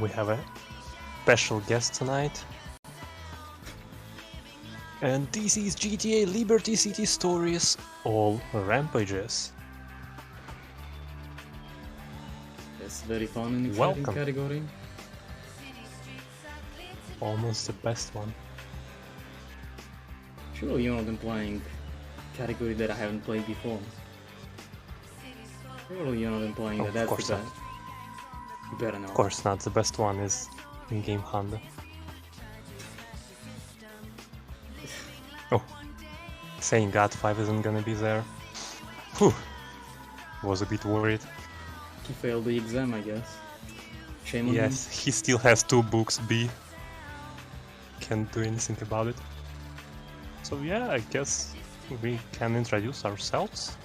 we have a special guest tonight. And this is GTA Liberty City Stories, all Rampages. It's very fun and exciting Welcome. category. Almost the best one. Surely you're not playing category that I haven't played before. Surely you're not playing that. That's course the not. best. You better know. Of course not, the best one is in-game Honda. Oh, saying God 5 isn't gonna be there. Whew, was a bit worried. He failed the exam, I guess. Shame on him. Yes, he still has 2 books B. Can't do anything about it. So yeah, I guess we can introduce ourselves.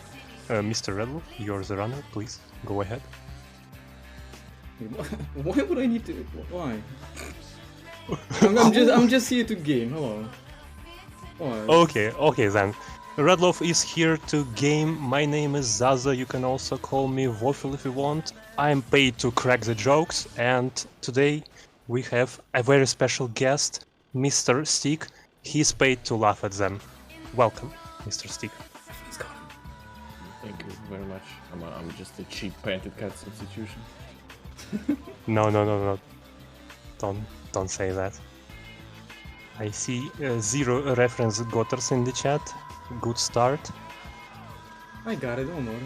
Mr. Redlof, you're the runner, please go ahead. Why would I need to? Why? I'm just here to game. Hello. Why? Okay then. Redlof is here to game. My name is Zaza, you can also call me Waffle if you want. I'm paid to crack the jokes, and today we have a very special guest, Mr. Stick. He's paid to laugh at them. Welcome, Mr. Stick. Thank you very much. I'm just a cheap painted cat substitution. No. Don't say that. I see 0 reference gotters in the chat. Good start. I got it. Don't worry.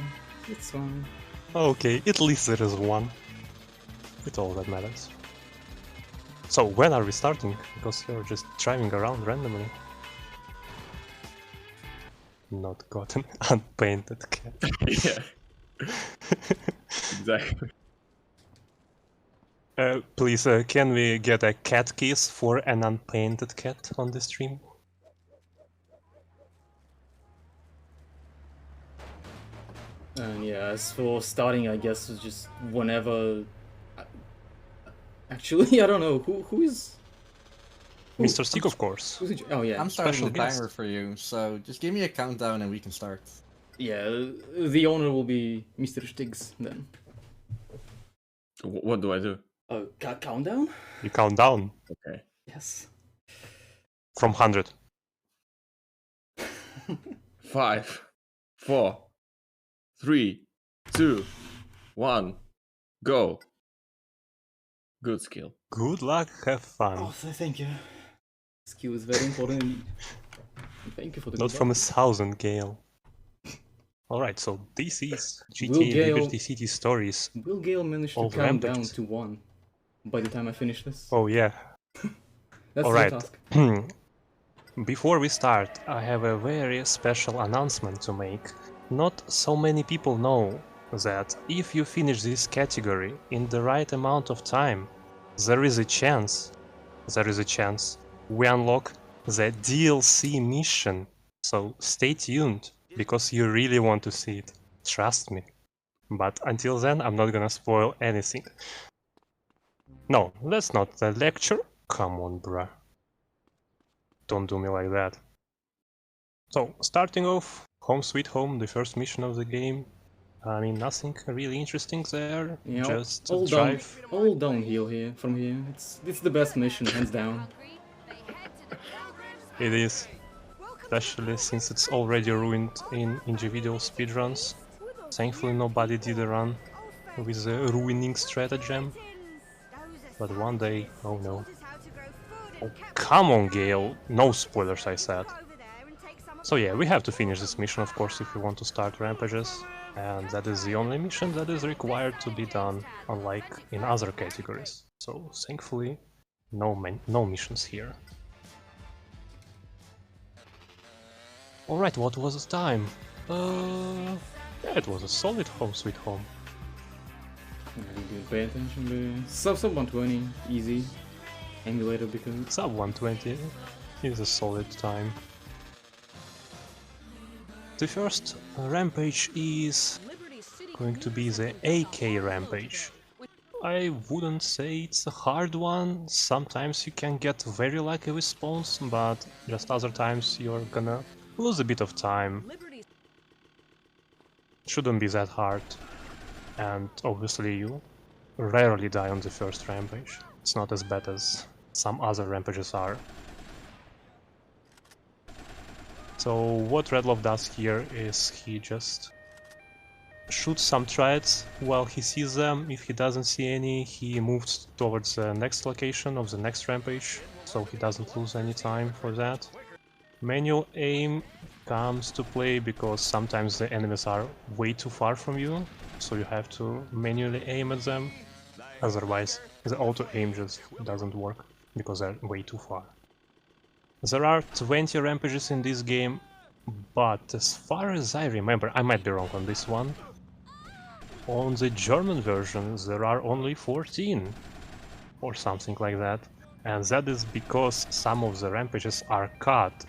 It's fine. Okay, at least there is one. It's all that matters. So when are we starting? Because you're just driving around randomly. Not got an unpainted cat. Yeah. Exactly. Please, can we get a cat kiss for an unpainted cat on the stream? And yeah, as for starting, I guess it's just whenever. Actually, I don't know who is. Mr. Stick, of course. Who's oh yeah. I'm starting Special the guest. timer for you, so just give me a countdown and we can start. Yeah, the owner will be Mr. Stiggs then. What do I do? Oh, countdown? You count down Okay. Yes. from 100. 5, 4, 3, 2, 1, go. Good skill. Good luck, have fun. Oh, thank you. Skill is very important indeed. Thank you for the Not good from luck. 1,000, Gale. Alright, so this is Will GTA Gale- Liberty City Stories. Will Gale manage to All count down Rampages. to 1 by the time I finish this? Oh yeah. That's alright. the task. Before we start, I have a very special announcement to make. Not so many people know that if you finish this category in the right amount of time, there is a chance we unlock the DLC mission. So stay tuned, because you really want to see it. Trust me. But until then, I'm not gonna spoil anything. No, that's not the lecture. Come on, bruh. Don't do me like that. So, starting off, Home Sweet Home, the first mission of the game. I mean, nothing really interesting there. Yeah, Just all drive. all downhill here from here. It's the best mission, hands down. It is. Especially since it's already ruined in individual speedruns. Thankfully nobody did a run with a ruining stratagem. But one day, oh no. Oh, come on, Gale! No spoilers, I said. So yeah, we have to finish this mission, of course, if we want to start Rampages. And that is the only mission that is required to be done, unlike in other categories. So, thankfully, no missions here. Alright, what was the time? Yeah, it was a solid Home Sweet Home. Yeah, you pay attention, but sub 120, easy. Emulator because Sub 120 is a solid time. The first rampage is going to be the AK rampage. I wouldn't say it's a hard one. Sometimes you can get very lucky with spawns, but just other times you're gonna lose a bit of time. Shouldn't be that hard. And obviously you rarely die on the first rampage. It's not as bad as some other rampages are. So what Redlof does here is he just shoots some triads while he sees them. If he doesn't see any, he moves towards the next location of the next rampage, so he doesn't lose any time for that. Manual aim comes to play because sometimes the enemies are way too far from you, so you have to manually aim at them. Otherwise, the auto aim just doesn't work because they're way too far. There are 20 rampages in this game, but as far as I remember, I might be wrong on this one, on the German version there are only 14 or something like that, and that is because some of the rampages are cut,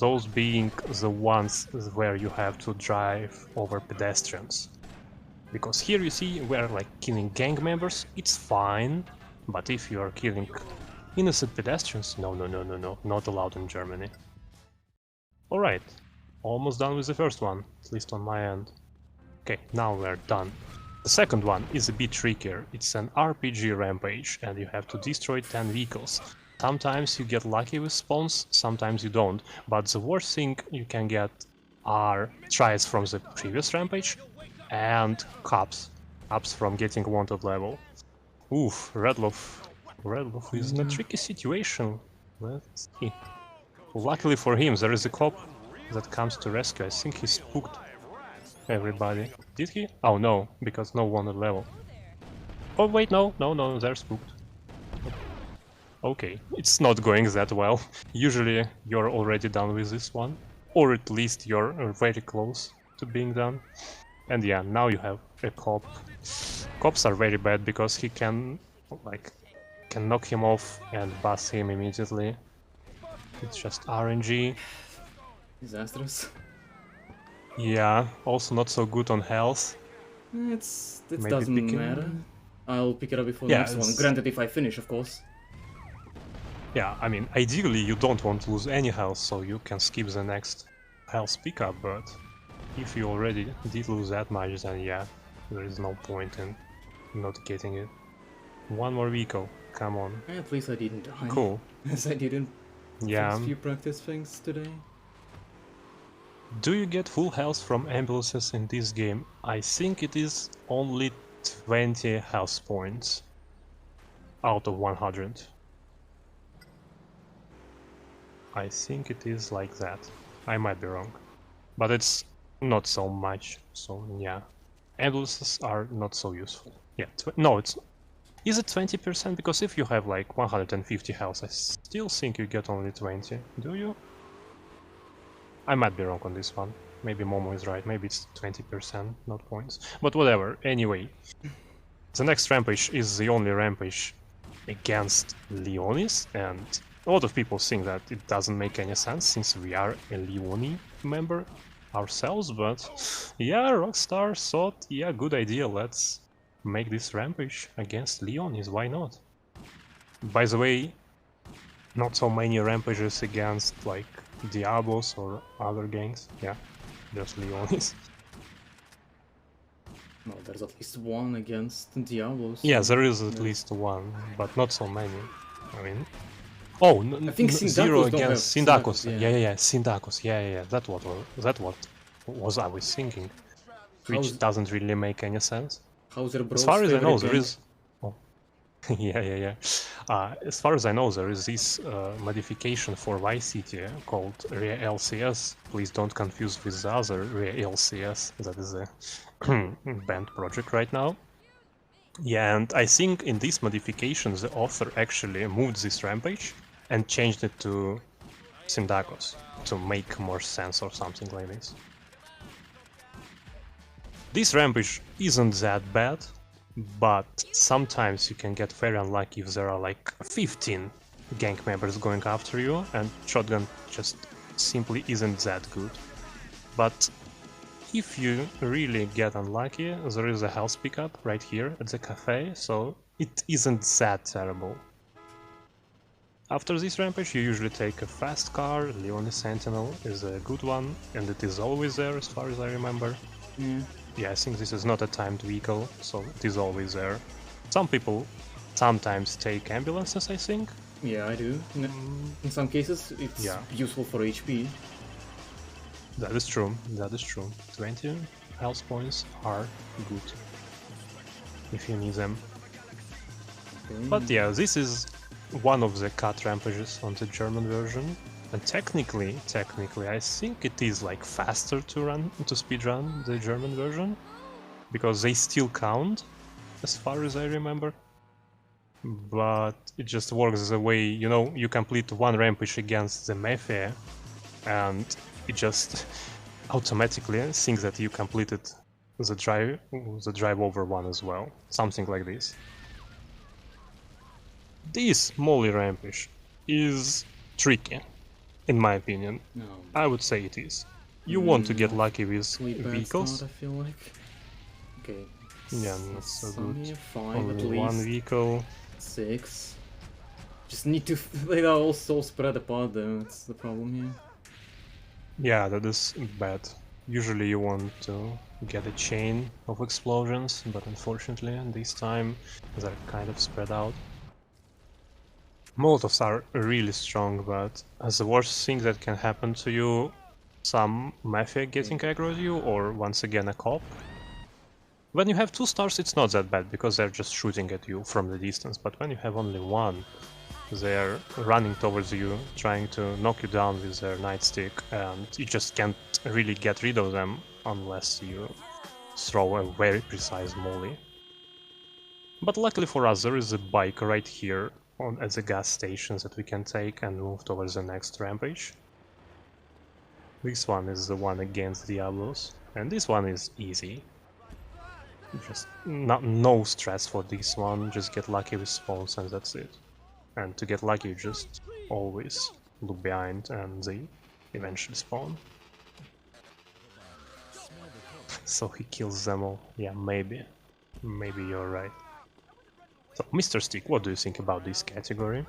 those being the ones where you have to drive over pedestrians. Because here you see we're like killing gang members, it's fine, but if you are killing innocent pedestrians, no, not allowed in Germany. Alright, almost done with the first one, at least on my end. Okay, now we're done. The second one is a bit trickier. It's an RPG rampage and you have to destroy 10 vehicles. Sometimes you get lucky with spawns, sometimes you don't, but the worst thing you can get are tries from the previous rampage and cops from getting wanted level. Oof, Redlof is in a tricky situation. Let's see. Luckily for him, there is a cop that comes to rescue. I think he spooked everybody. Did he? Oh no, because no wanted level. Oh wait, no, they're spooked. Okay, it's not going that well. Usually you're already done with this one, or at least you're very close to being done. And yeah, now you have a cop. Cops are very bad because he can knock him off and bust him immediately. It's just RNG. Disastrous. Yeah, also not so good on health. It Maybe doesn't picking- matter. I'll pick it up before the Yeah, next one. it's- Granted, if I finish, of course. Yeah, I mean, ideally you don't want to lose any health, so you can skip the next health pickup, but if you already did lose that much, then yeah, there is no point in not getting it. One more vehicle, come on. At least I didn't die. Cool. As I didn't Yeah. first few practice things today. Do you get full health from ambulances in this game? I think it is only 20 health points out of 100. I think it is like that. I might be wrong. But it's not so much, so yeah. Ambulances are not so useful. Yeah, no, it's... Is it 20%? Because if you have like 150 health, I still think you get only 20. Do you? I might be wrong on this one. Maybe Momo is right. Maybe it's 20%, not points. But whatever. Anyway, the next rampage is the only rampage against Leonis, and a lot of people think that it doesn't make any sense since we are a Leoni member ourselves, but yeah, Rockstar thought, yeah, good idea, let's make this rampage against Leonis, why not? By the way, not so many rampages against like Diablos or other gangs, yeah, just Leonis. No, there's at least one against Diablos. Yeah, there is at least one, but not so many. I mean... Oh, I think zero Syndakos don't against have Syndakos. Syndakos, Yeah, Syndakos. Yeah. That what was I was thinking, which How's- doesn't really make any sense. Hauser Bros As far as I know, favorite there gang. is. Oh. yeah. As far as I know, there is this modification for Vice City called Rea LCS. Please don't confuse with the other Rea LCS. That is a banned project right now. Yeah, and I think in this modification the author actually moved this rampage and changed it to Syndakos to make more sense or something like this. This rampage isn't that bad, but sometimes you can get very unlucky if there are like 15 gang members going after you and shotgun just simply isn't that good. But if you really get unlucky, there is a health pickup right here at the cafe, so it isn't that terrible. After this rampage you usually take a fast car. Leonis Sentinel is a good one, and it is always there as far as I remember. Yeah. Yeah, I think this is not a timed vehicle, so it is always there. Some people sometimes take ambulances, I think. Yeah, I do. In some cases, it's Yeah. useful for HP. That is true, that is true. 20 health points are good if you need them. Okay. But yeah, this is one of the cut rampages on the German version. And technically, I think it is like faster to speedrun the German version, because they still count, as far as I remember. But it just works the way, you know, you complete one rampage against the Mafia, and it just automatically thinks that you completed the drive over one as well, something like this. This Molly rampage is tricky, in my opinion. No. I would say it is. You want to get No. lucky with Really bad vehicles. start, I feel like. Okay. Yeah, not so Some good. here, 5 at Only least. one vehicle. 6. Just need to. They are all so spread apart though, that's the problem here. Yeah, that is bad. Usually you want to get a chain of explosions, but unfortunately this time they're kind of spread out. Molotovs are really strong, but as the worst thing that can happen to you, some Mafia getting aggro at you, or once again a cop. When you have 2 stars it's not that bad, because they're just shooting at you from the distance, but when you have only 1, they're running towards you, trying to knock you down with their nightstick, and you just can't really get rid of them unless you throw a very precise molly. But luckily for us there is a bike right here at the gas stations that we can take and move towards the next rampage. This one is the one against Diablos, and this one is easy. Just no stress for this one, just get lucky with spawns and that's it. And to get lucky, you just always look behind and they eventually spawn. So he kills them all. Yeah, maybe. Maybe you're right. So, Mr. Stick, what do you think about this category?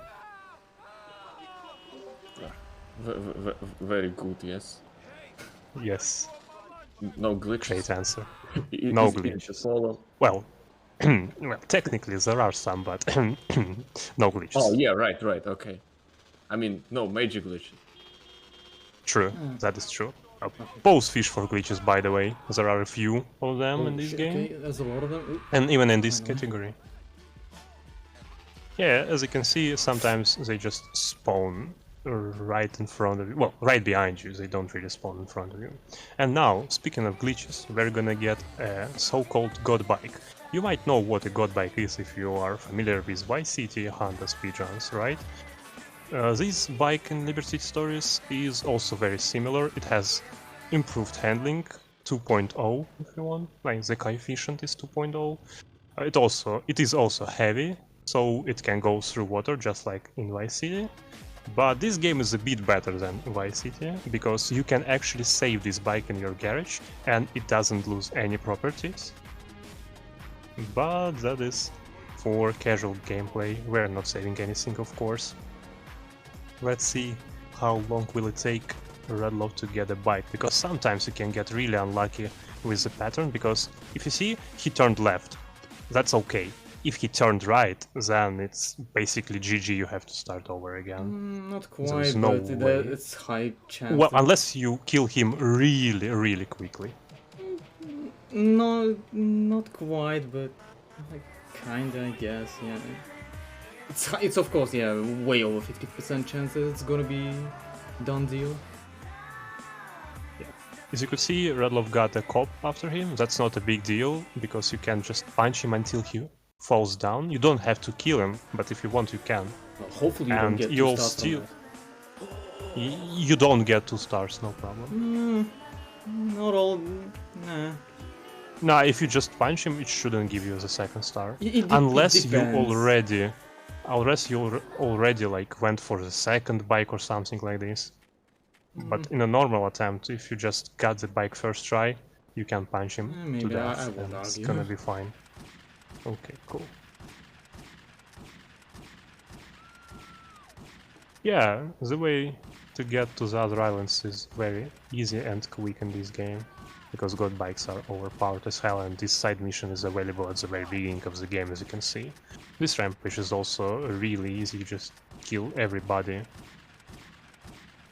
Very good, yes. Yes, No glitches. great answer. Easy No to glitches. follow. Well, well, technically there are some, but no glitches. Oh yeah, right, okay. I mean, no major glitches. True, that is true. Both fish for glitches, by the way. There are a few of them in this game. Okay, there's a lot of them. Ooh. And even in this category. Yeah, as you can see, sometimes they just spawn right in front of you. Well, right behind you, they don't really spawn in front of you. And now, speaking of glitches, we're gonna get a so-called God Bike. You might know what a God Bike is if you are familiar with Vice City Honda speedruns, right? This bike in Liberty Stories is also very similar. It has improved handling, 2.0 if you want, like the coefficient is 2.0. It is also heavy, so it can go through water just like in Vice City. But this game is a bit better than Vice City, because you can actually save this bike in your garage and it doesn't lose any properties. But that is for casual gameplay. We're not saving anything, of course. Let's see how long will it take Redlof to get a bike, because sometimes you can get really unlucky with the pattern, because if you see, he turned left, that's okay. If he turned right, then it's basically GG, you have to start over again. Not quite, There's no but way. it's high chance. Well, unless you kill him really quickly. No, not quite, but like kinda, I guess. Yeah. It's of course, yeah, way over 50% chance that it's gonna be done deal. As you could see, Redlof got a cop after him. That's not a big deal, because you can just punch him until he falls down. You don't have to kill him, but if you want, you can. Well, hopefully you don't And get you'll 2 stars still... from You don't get 2 stars, no problem. that. Not all. Nah. Nah, if you just punch him, it shouldn't give you the 2nd star. It Unless you depends. already like went for the 2nd bike or something like this. But in a normal attempt, if you just got the bike first try, you can punch him to Maybe death, I won't and it's argue. gonna be fine. Okay, cool. Yeah, the way to get to the other islands is very easy and quick in this game. because god bikes are overpowered as hell, and this side mission is available at the very beginning of the game, as you can see. This rampage is also really easy, you just kill everybody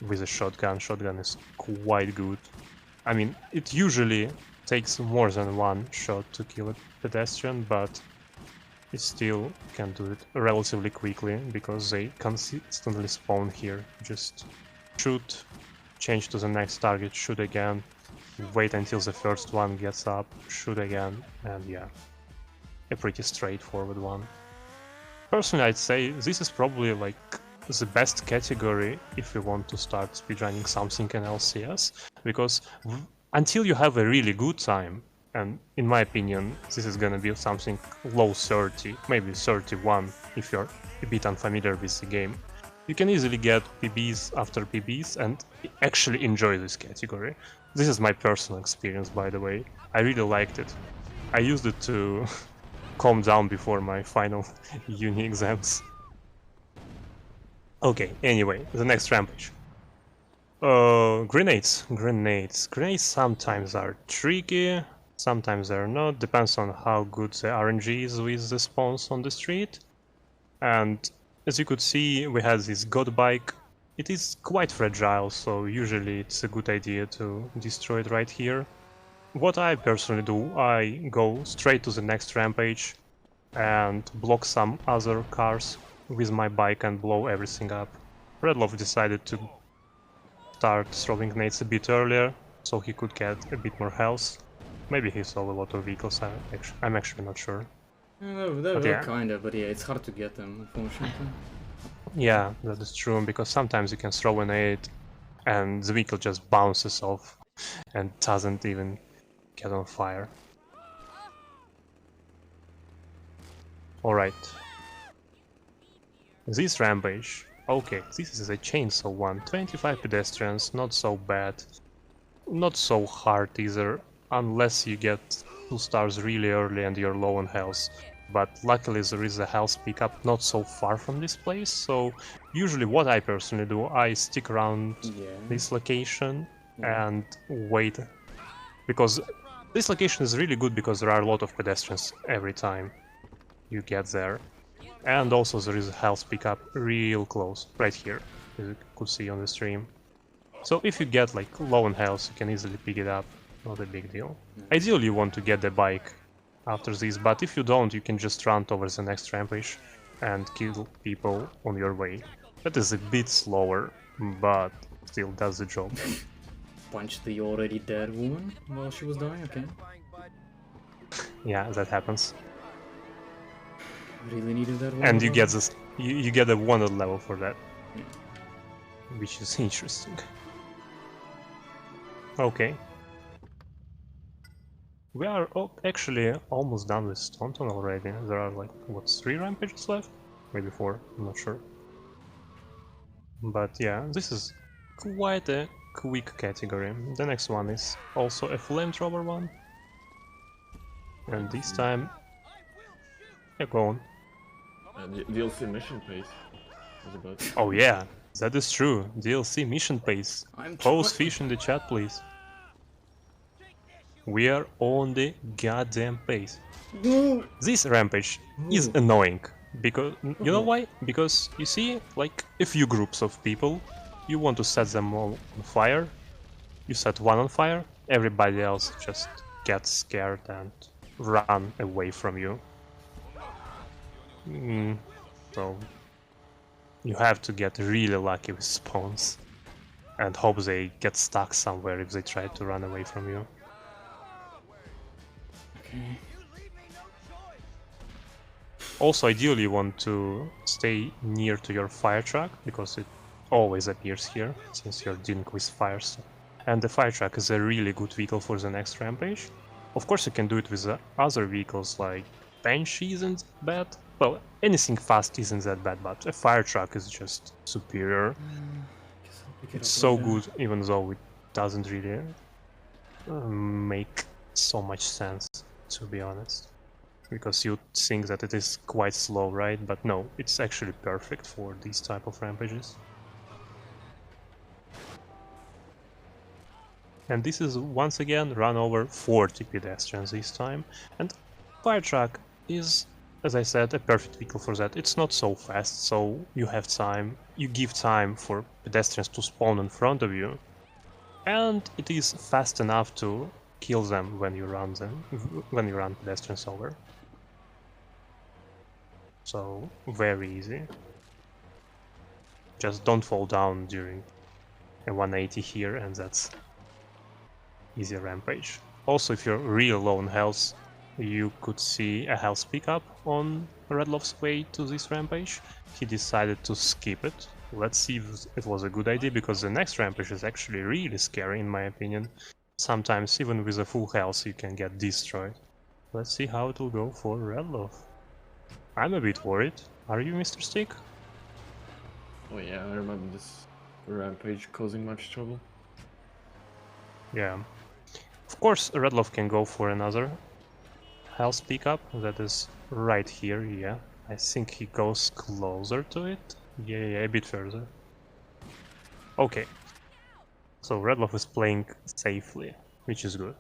with a shotgun. Shotgun is quite good. I mean, it usually takes more than one shot to kill a pedestrian, but you still can do it relatively quickly because they consistently spawn here. Just shoot, change to the next target, shoot again, wait until the first one gets up, shoot again, and yeah, a pretty straightforward one. Personally, I'd say this is probably like the best category if you want to start speedrunning something in LCS, because until you have a really good time, and in my opinion this is gonna be something low 30, maybe 31 if you're a bit unfamiliar with the game, you can easily get PBs after PBs and actually enjoy this category. This is my personal experience, by the way. I really liked it. I used it to calm down before my final uni exams. Okay, anyway, the next rampage. Grenades. Grenades sometimes are tricky, sometimes they're not, depends on how good the RNG is with the spawns on the street. And as you could see, we had this god bike. It is quite fragile, so usually it's a good idea to destroy it right here. What I personally do, I go straight to the next rampage and block some other cars with my bike and blow everything up. Redlof decided to start throwing nades a bit earlier, so he could get a bit more health. Maybe he saw a lot of vehicles, I'm actually not sure. They're kinda, but yeah, it's hard to get them, unfortunately. Yeah, that is true, because sometimes you can throw a nade and the vehicle just bounces off and doesn't even get on fire. Alright. This rampage. Okay, this is a chainsaw one. 25 pedestrians, not so bad. Not so hard either, unless you get 2 stars really early and you're low on health. But luckily there is a health pickup not so far from this place, so usually what I personally do, I stick around this location and wait. Because this location is really good because there are a lot of pedestrians every time you get there. And also there is a health pickup real close, right here, as you could see on the stream. So if you get like low on health, you can easily pick it up, not a big deal. Ideally you want to get the bike after this, but if you don't, you can just run towards the next rampage and kill people on your way. That is a bit slower, but still does the job. Punch the already dead woman while she was dying, okay. Yeah, that happens. Really needed that one. And you get this, you get a wanted level for that, which is interesting. Okay. We are actually almost done with Staunton already. There are like, what, 3 rampages left? Maybe 4, I'm not sure. But yeah, this is quite a quick category. The next one is also a flamethrower one. And this time... yeah, go on. DLC mission pace. Oh yeah, that is true. DLC mission pace. Post fish in the chat, please. We are on the goddamn pace. This rampage is annoying, because you know why? Because you see, like, a few groups of people, you want to set them all on fire, you set one on fire, everybody else just gets scared and run away from you. So you have to get really lucky with spawns and hope they get stuck somewhere if they try to run away from you. Okay. Also, ideally you want to stay near to your fire truck, because it always appears here, since you're dealing with fires. And the fire truck is a really good vehicle for the next rampage. Of course you can do it with other vehicles, like Banshee isn't bad. Well, anything fast isn't that bad, but a fire truck is just superior. It's so good, even though it doesn't really make so much sense, to be honest. Because you think that it is quite slow, right? But no, it's actually perfect for these type of rampages. And this is once again run over 40 pedestrians this time. And fire truck is, as I said, a perfect vehicle for that. It's not so fast, so you have time, you give time for pedestrians to spawn in front of you. And it is fast enough to kill them when you run pedestrians over. So very easy. Just don't fall down during a 180 here, and that's easy rampage. Also, if you're real low on health, you could see a health pickup on Redlof's way to this rampage. He decided to skip it. Let's see if it was a good idea, because the next rampage is actually really scary in my opinion. Sometimes even with a full health you can get destroyed. Let's see how it will go for Redlof. I'm a bit worried. Are you, Mr. Stick? Oh yeah, I remember this rampage causing much trouble. Yeah. Of course, Redlof can go for another health pickup. That is right here, yeah. I think he goes closer to it. Yeah, a bit further. Okay. So Redlof is playing safely, which is good.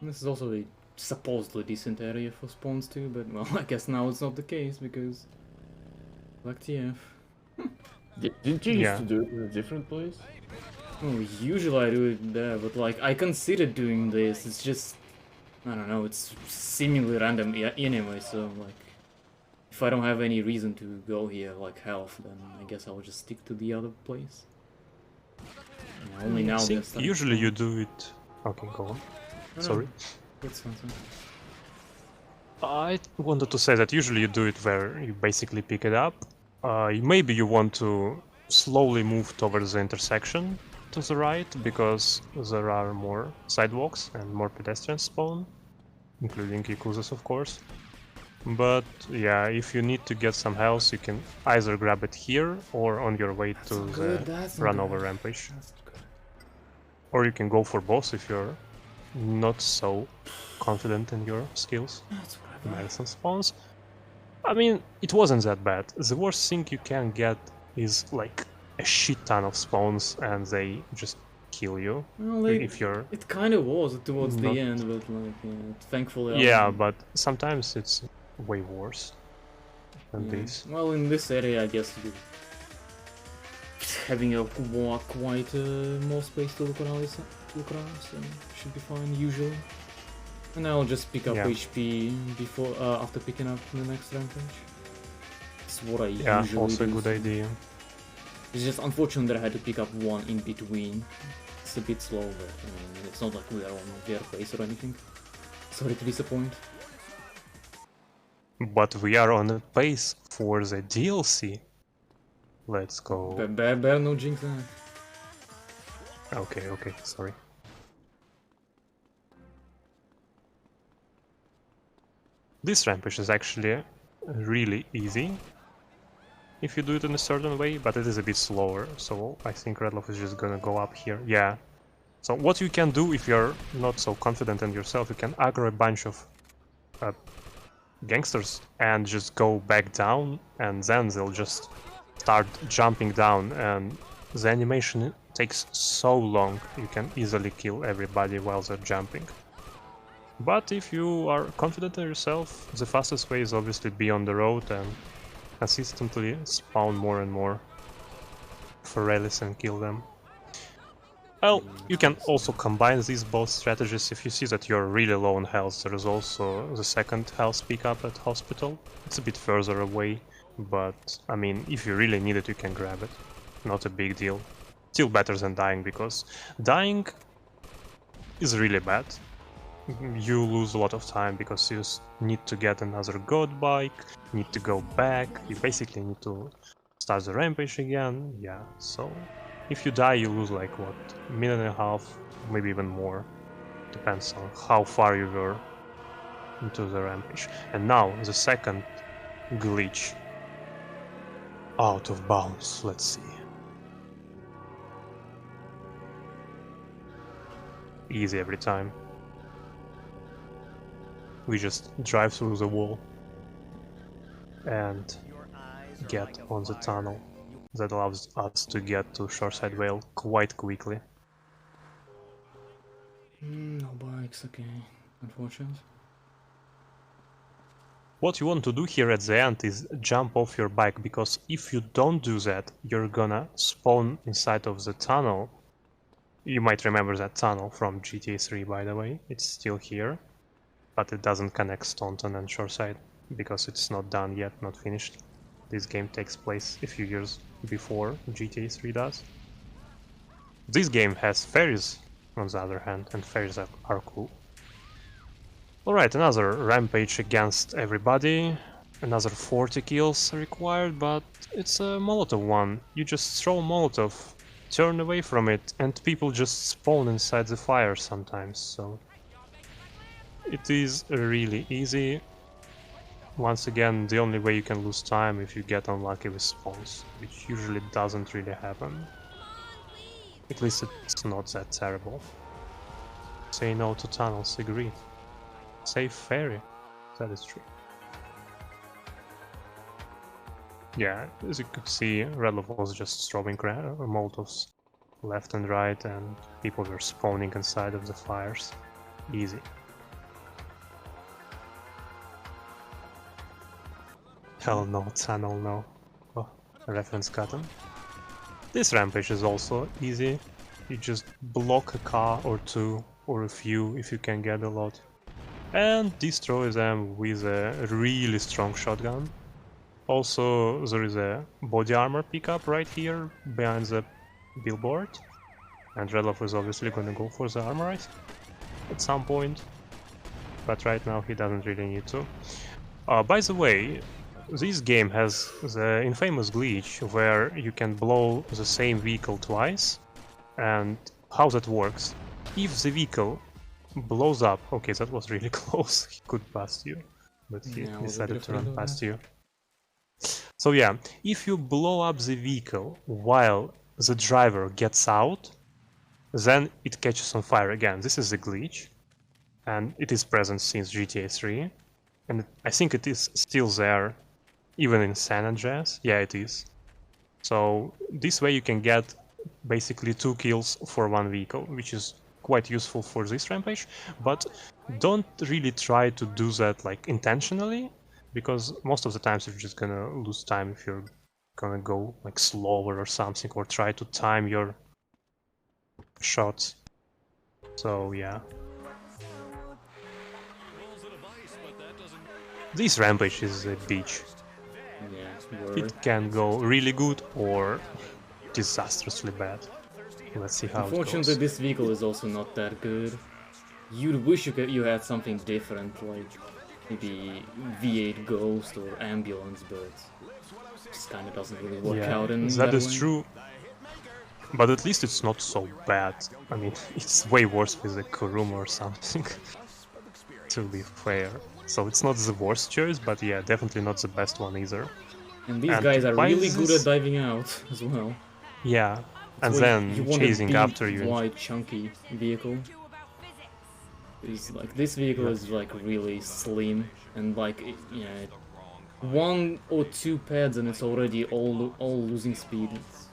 This is also a supposedly decent area for spawns too, but well, I guess now it's not the case because like TF. Didn't you Yeah. used to do it in a different place? Oh, usually I do it there, but like I considered doing this. It's just I don't know. It's seemingly random anyway. So like, if I don't have any reason to go here, like health, then I guess I'll just stick to the other place. Yeah, only now I think they're starting usually to you spawn. do it. Okay, go on. No, Sorry. It's fine. I wanted to say that usually you do it where you basically pick it up. Maybe you want to slowly move towards the intersection to the right, because there are more sidewalks and more pedestrians spawn, including Yakuzas of course. But yeah, if you need to get some health, you can either grab it here or on your way to the run over rampage. That's good. Or you can go for both if you're not so confident in your skills. That's whatever. Marathon spawns. I mean, it wasn't that bad. The worst thing you can get is like a shit ton of spawns and they just kill you. Well, If you're... it kind of was towards not- the end, but like, yeah, thankfully. Yeah, but sometimes it's way worse than this. Well, in this area, I guess you having a quite more space to look around, so should be fine usually. And I'll just pick up Yeah. HP before after picking up the next rampage. It's what I Yeah, usually also a do. good idea. It's just unfortunate that I had to pick up one in between. It's a bit slow, but I mean, it's not like we are on their pace or anything. Sorry to disappoint. But we are on a pace for the DLC. Let's go. Bear no jinx there. Okay, sorry. This rampage is actually really easy if you do it in a certain way, but it is a bit slower, so I think Redlof is just gonna go up here. Yeah. So what you can do if you're not so confident in yourself, you can aggro a bunch of gangsters and just go back down, and then they'll just start jumping down, and the animation takes so long, you can easily kill everybody while they're jumping. But if you are confident in yourself, the fastest way is obviously be on the road and consistently spawn more and more Ferrelis and kill them. Well, you can also combine these both strategies. If you see that you're really low on health, there is also the second health pickup at hospital. It's a bit further away, but I mean, if you really need it, you can grab it. Not a big deal. Still better than dying, because dying is really bad. You lose a lot of time because you need to get another god bike, need to go back, you basically need to start the rampage again. Yeah, so if you die you lose like what, a minute and a half, maybe even more. Depends on how far you were into the rampage. And now the second glitch. Out of bounds, let's see. Easy every time. We just drive through the wall and get on the tunnel. That allows us to get to Shoreside Vale quite quickly. No bikes, okay. Unfortunate. What you want to do here at the end is jump off your bike, because if you don't do that, you're gonna spawn inside of the tunnel. You might remember that tunnel from GTA 3, by the way. It's still here, but it doesn't connect Staunton and Shoreside because it's not done yet, not finished. This game takes place a few years before GTA 3 does. This game has ferries, on the other hand, and ferries are cool. Alright, another rampage against everybody. Another 40 kills required, but it's a Molotov one. You just throw Molotov, turn away from it, and people just spawn inside the fire sometimes, so... It is really easy. Once again, the only way you can lose time if you get unlucky with spawns, which usually doesn't really happen. At least it's not that terrible. Say no to tunnels, agreed. Save ferry, that is true. Yeah, as you could see, Redlof was just throwing Molotovs left and right, and people were spawning inside of the fires. Easy. Hell no, tunnel no. Oh, reference gotten. This rampage is also easy. You just block a car or two, or a few if you can get a lot, and destroy them with a really strong shotgun. Also, there is a body armor pickup right here behind the billboard, and Redlof is obviously gonna go for the armor at some point, but right now he doesn't really need to. By the way, this game has the infamous glitch where you can blow the same vehicle twice, and how that works. If the vehicle blows up, okay, that was really close, he could pass you, but he decided to run past you. So yeah, if you blow up the vehicle while the driver gets out, then it catches on fire again. This is a glitch, and it is present since GTA 3, and I think it is still there even in San Andreas. Yeah, it is. So this way you can get basically 2 kills for one vehicle, which is quite useful for this rampage, but don't really try to do that like intentionally, because most of the times you're just gonna lose time if you're gonna go like slower or something, or try to time your shots. So yeah. This rampage is a bitch. Yeah, It can go really good or disastrously bad. Let's see how it unfortunately, goes. this vehicle is also not that good. You'd wish you had something different, like maybe V8 Ghost or Ambulance, but just kind of doesn't really work out in that is way. true. But at least it's not so bad. I mean, it's way worse with the Kuruma or something, to be fair. So it's not the worst choice, but yeah, definitely not the best one either. And these guys are really good at diving out as well. Yeah, and So then you want chasing a big, after you. wide, chunky vehicle. It's like this vehicle is like really slim, and like yeah, 1 or 2 pads and it's already all losing speed. It's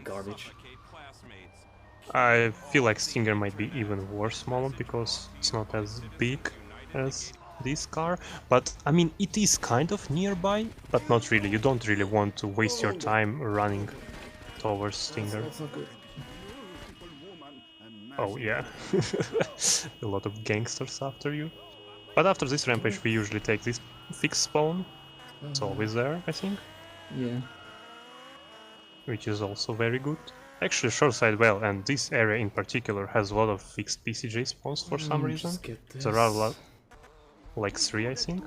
garbage. I feel like Stinger might be even worse moment because it's not as big as this car, but I mean it is kind of nearby, but not really. You don't really want to waste your time running towards Stinger. That's not good. Oh yeah, a lot of gangsters after you. But after this rampage we usually take this fixed spawn. It's always there, I think. Yeah. Which is also very good. Actually, Shoreside well, and this area in particular has a lot of fixed PCJ spawns for some reason. There are a lot, like 3 I think.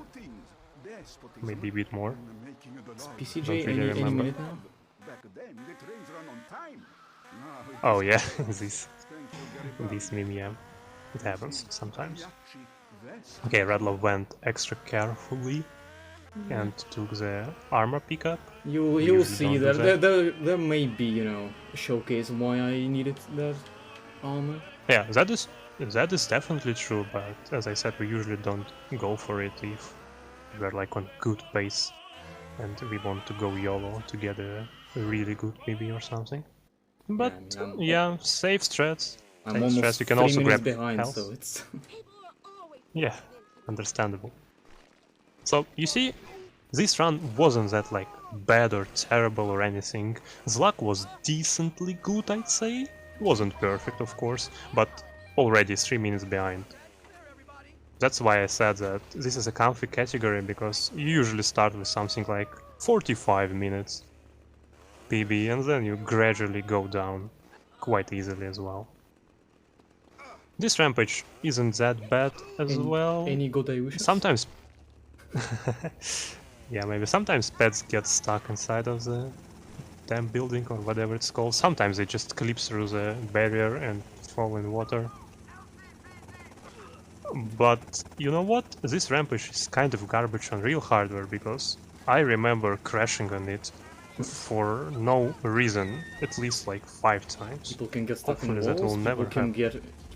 Maybe a bit more. Is PCJ Don't really any remember. minute now? Oh yeah, this meme, yeah. It happens sometimes. Okay, Redlof went extra carefully and took the armor pickup. You'll see don't do that. There may be, you know, a showcase why I needed that armor. Yeah, that is definitely true, but as I said, we usually don't go for it if we're like on good pace and we want to go YOLO to get a really good PB or something. But I mean, yeah, safe strats. I'm take almost stress. You can 3 also minutes grab behind, health. so it's... Yeah, understandable. So, you see, this run wasn't that like bad or terrible or anything. The luck was decently good, I'd say. Wasn't perfect, of course, but already 3 minutes behind. That's why I said that this is a comfy category, because you usually start with something like 45 minutes PB and then you gradually go down quite easily as well. This rampage isn't that bad as well. Any good wishes? Sometimes... yeah, maybe sometimes pets get stuck inside of the damn building or whatever it's called. Sometimes they just clip through the barrier and fall in water. But you know what? This rampage is kind of garbage on real hardware, because I remember crashing on it for no reason at least like 5 times. People can get stuck Hopefully in that walls, will never happen.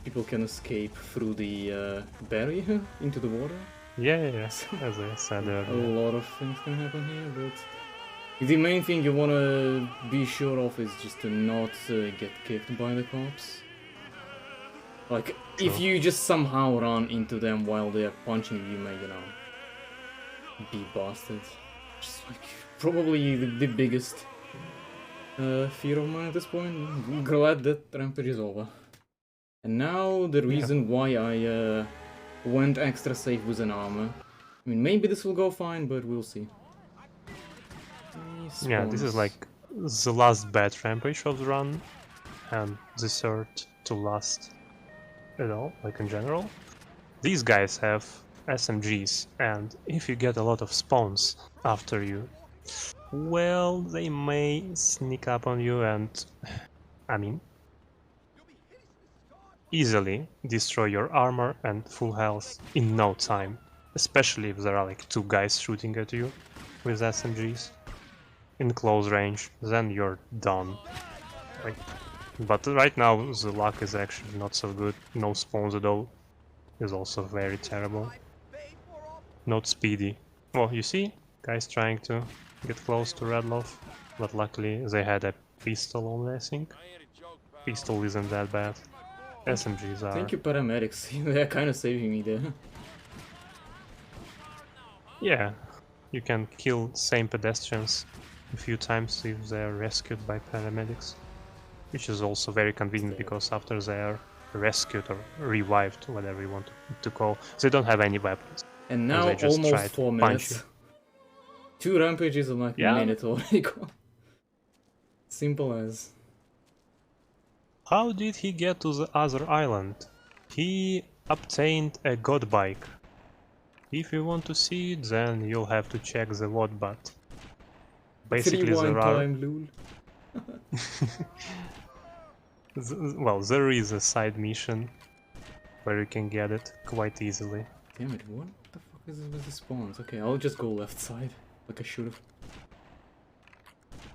people can escape through the barrier into the water. Yeah, as I said A earlier. lot of things can happen here, but the main thing you wanna be sure of is just to not get kicked by the cops. Like, if you just somehow run into them while they are punching you, may, you know, be busted. Just like, probably the biggest fear of mine at this point. I'm glad that Rampage is over. And now the reason why I went extra safe with an armor. I mean, maybe this will go fine, but we'll see. Yeah, this is like the last bad rampage of the run, and the third to last at all, like in general. These guys have SMGs, and if you get a lot of spawns after you, well, they may sneak up on you and, I mean, easily destroy your armor and full health in no time, especially if there are like 2 guys shooting at you with SMGs in close range, then you're done. Like, but right now the luck is actually not so good. No spawns at all is also very terrible. Not speedy. Well, you see, guys trying to get close to Redlof, but luckily they had a pistol only, I think. Pistol isn't that bad. SMGs are. Thank you, paramedics. They're kind of saving me there. Yeah, you can kill same pedestrians a few times if they are rescued by paramedics, which is also very convenient, because after they are rescued or revived, whatever you want to call, they don't have any weapons. And now they just try almost to 4 punch minutes. 2 rampages in like a minute already gone. Simple as. How did he get to the other island? He obtained a god bike. If you want to see it, then you'll have to check the VOD, but basically there are... time, well, there is a side mission where you can get it quite easily. Damn it, what the fuck is this with the spawns? Okay, I'll just go left side, like I should've.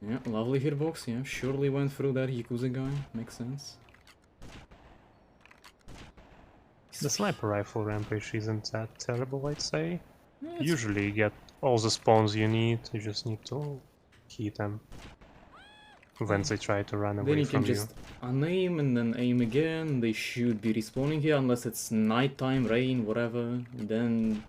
Yeah, lovely hitbox, yeah, surely went through that Yakuza guy, makes sense. The sniper rifle rampage isn't that terrible, I'd say. Yeah, Usually you get all the spawns you need, you just need to hit them when they try to run then away you from can you. just unaim and then aim again. They should be respawning here unless it's nighttime, rain, whatever. Then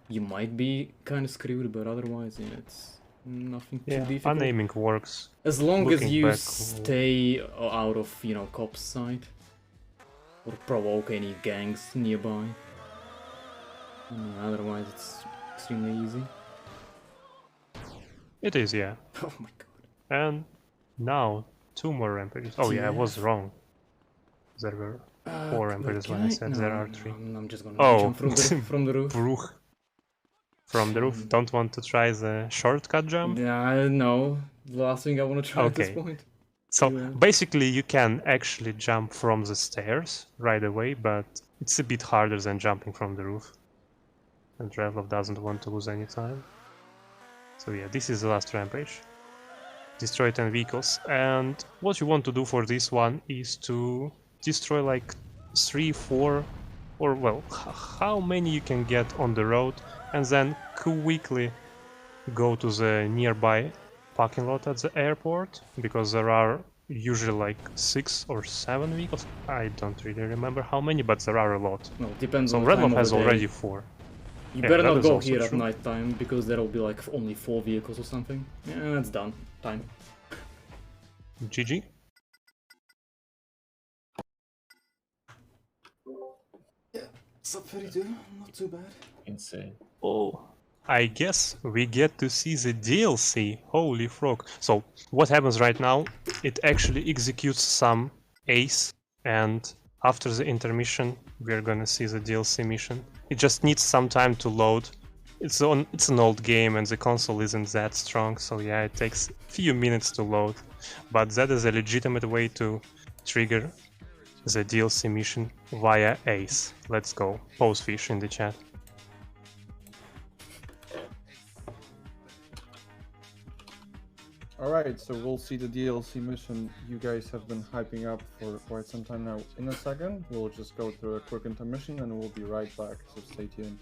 you might be kind of screwed, but otherwise, yeah, it's nothing too Yeah, difficult. unaiming works. As long as looking you back, stay out of, you know, cops' sight. Or provoke any gangs nearby. Otherwise, it's extremely easy. It is, yeah. Oh my god. And now 2 more rampages. Oh yeah, I was wrong. There were 4 rampages when I said there are 3. I'm just gonna Oh, jump from the roof. Bruch. From the roof. Don't want to try the shortcut jump? Yeah, no. The last thing I want to try at this Okay. point. So Yeah. basically you can actually jump from the stairs right away, but it's a bit harder than jumping from the roof. And Redlof doesn't want to lose any time. So yeah, this is the last rampage. Destroy 10 vehicles, and what you want to do for this one is to destroy like 3, 4, or well, how many you can get on the road, and then quickly go to the nearby parking lot at the airport, because there are usually like 6 or 7 vehicles. I don't really remember how many, but there are a lot. No, depends So on the time Redlof of has the day. already 4. You Yeah, better that not is go also here at true. night time because there'll be like only 4 vehicles or something. Yeah, that's done. Time. GG. Sub 32, not too bad. Insane. Oh, I guess we get to see the DLC. Holy frog. So, what happens right now? It actually executes some ace, and after the intermission, we're gonna see the DLC mission. It just needs some time to load. It's an old game, and the console isn't that strong, so yeah, it takes a few minutes to load. But that is a legitimate way to trigger the DLC mission via ace. Let's go. Posefish in the chat. Alright, so we'll see the DLC mission you guys have been hyping up for quite some time now. In a second, we'll just go through a quick intermission and we'll be right back, so stay tuned.